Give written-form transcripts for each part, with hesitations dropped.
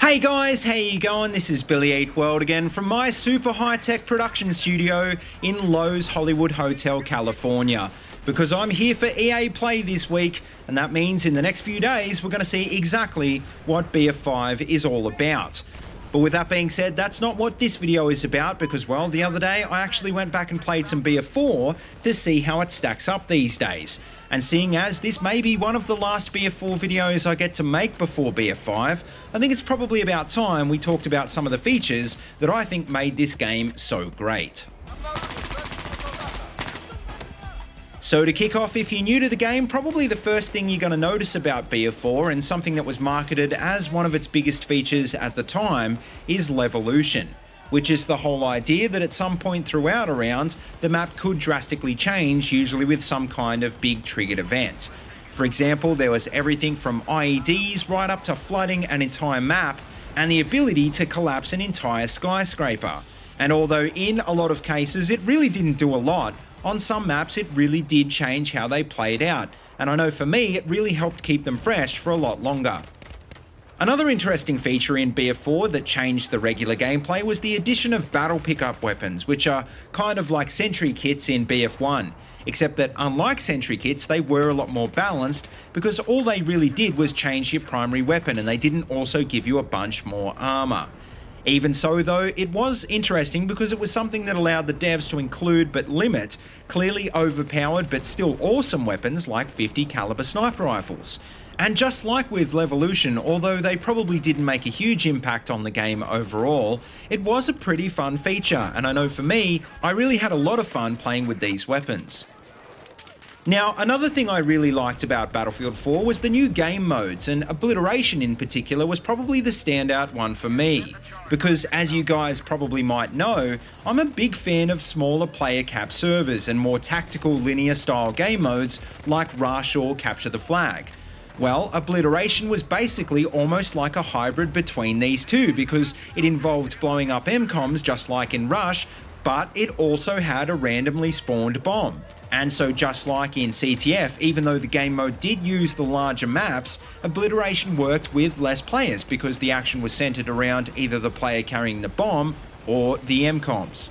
Hey guys, how you going? This is BillyEatWorld again from my super high-tech production studio in Lowe's Hollywood Hotel, California. Because I'm here for EA Play this week, and that means in the next few days we're going to see exactly what BF5 is all about. But with that being said, that's not what this video is about because, well, the other day I actually went back and played some BF4 to see how it stacks up these days. And seeing as this may be one of the last BF4 videos I get to make before BF5, I think it's probably about time we talked about some of the features that I think made this game so great. So to kick off, if you're new to the game, probably the first thing you're going to notice about BF4 and something that was marketed as one of its biggest features at the time is Levolution, which is the whole idea that at some point throughout a round, the map could drastically change, usually with some kind of big triggered event. For example, there was everything from IEDs right up to flooding an entire map and the ability to collapse an entire skyscraper. And although in a lot of cases it really didn't do a lot, on some maps it really did change how they played out, and I know for me it really helped keep them fresh for a lot longer. Another interesting feature in BF4 that changed the regular gameplay was the addition of battle pickup weapons, which are kind of like sentry kits in BF1, except that unlike sentry kits, they were a lot more balanced because all they really did was change your primary weapon and they didn't also give you a bunch more armor. Even so though, it was interesting because it was something that allowed the devs to include but limit clearly overpowered but still awesome weapons like 50 caliber sniper rifles. And just like with Levolution, although they probably didn't make a huge impact on the game overall, it was a pretty fun feature, and I know for me, I really had a lot of fun playing with these weapons. Now, another thing I really liked about Battlefield 4 was the new game modes, and Obliteration in particular was probably the standout one for me. Because as you guys probably might know, I'm a big fan of smaller player cap servers and more tactical linear style game modes like Rush or Capture the Flag. Well, Obliteration was basically almost like a hybrid between these two because it involved blowing up MCOMs just like in Rush, but it also had a randomly spawned bomb. And so just like in CTF, even though the game mode did use the larger maps, Obliteration worked with less players because the action was centered around either the player carrying the bomb or the MCOMs.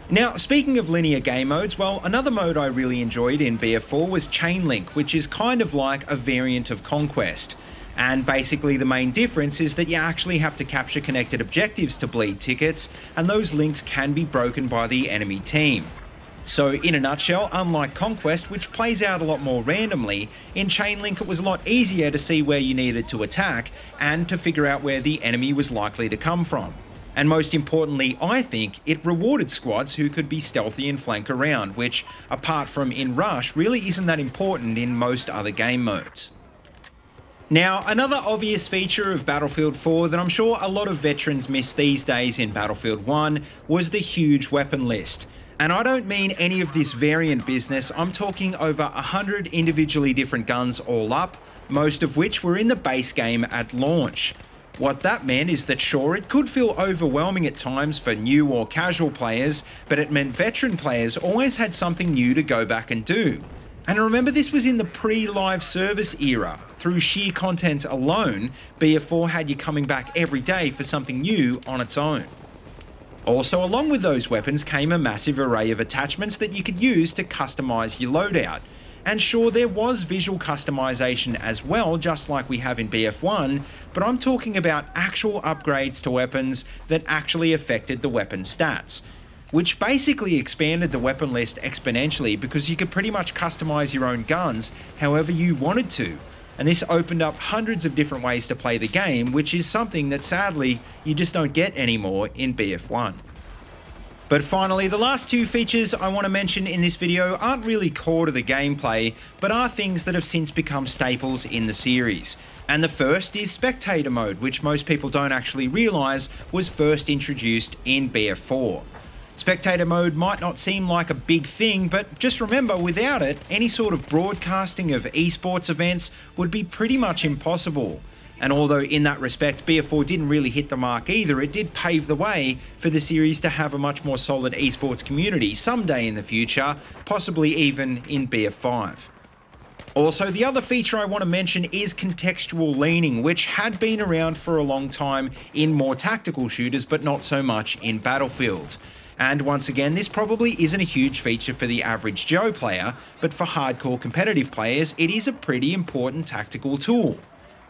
Now, speaking of linear game modes, well, another mode I really enjoyed in BF4 was Chain Link, which is kind of like a variant of Conquest. And basically the main difference is that you actually have to capture connected objectives to bleed tickets, and those links can be broken by the enemy team. So in a nutshell, unlike Conquest, which plays out a lot more randomly, in Chain Link it was a lot easier to see where you needed to attack and to figure out where the enemy was likely to come from. And most importantly, I think, it rewarded squads who could be stealthy and flank around, which, apart from in Rush, really isn't that important in most other game modes. Now, another obvious feature of Battlefield 4 that I'm sure a lot of veterans miss these days in Battlefield 1 was the huge weapon list. And I don't mean any of this variant business, I'm talking over 100 individually different guns all up, most of which were in the base game at launch. What that meant is that sure, it could feel overwhelming at times for new or casual players, but it meant veteran players always had something new to go back and do. And remember, this was in the pre-live service era. Through sheer content alone, BF4 had you coming back every day for something new on its own. Also, along with those weapons came a massive array of attachments that you could use to customize your loadout. And sure, there was visual customization as well, just like we have in BF1, but I'm talking about actual upgrades to weapons that actually affected the weapon stats, which basically expanded the weapon list exponentially because you could pretty much customize your own guns however you wanted to. And this opened up hundreds of different ways to play the game, which is something that sadly you just don't get anymore in BF1. But finally, the last two features I want to mention in this video aren't really core to the gameplay, but are things that have since become staples in the series. And the first is Spectator Mode, which most people don't actually realise was first introduced in BF4. Spectator Mode might not seem like a big thing, but just remember, without it, any sort of broadcasting of esports events would be pretty much impossible. And although in that respect BF4 didn't really hit the mark either, it did pave the way for the series to have a much more solid esports community someday in the future, possibly even in BF5. Also, the other feature I want to mention is contextual leaning, which had been around for a long time in more tactical shooters, but not so much in Battlefield. And once again, this probably isn't a huge feature for the average Joe player, but for hardcore competitive players, it is a pretty important tactical tool.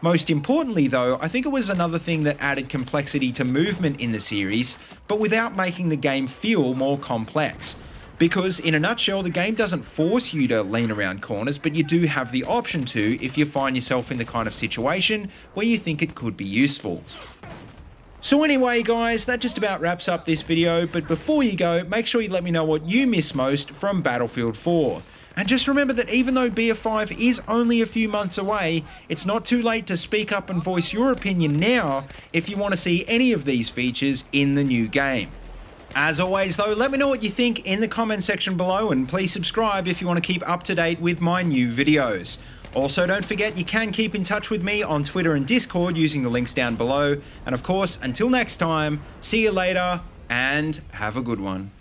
Most importantly though, I think it was another thing that added complexity to movement in the series, but without making the game feel more complex. Because in a nutshell, the game doesn't force you to lean around corners, but you do have the option to if you find yourself in the kind of situation where you think it could be useful. So anyway guys, that just about wraps up this video, but before you go, make sure you let me know what you miss most from Battlefield 4. And just remember that even though BF5 is only a few months away, it's not too late to speak up and voice your opinion now if you want to see any of these features in the new game. As always though, let me know what you think in the comment section below, and please subscribe if you want to keep up to date with my new videos. Also, don't forget you can keep in touch with me on Twitter and Discord using the links down below. And of course, until next time, see you later and have a good one.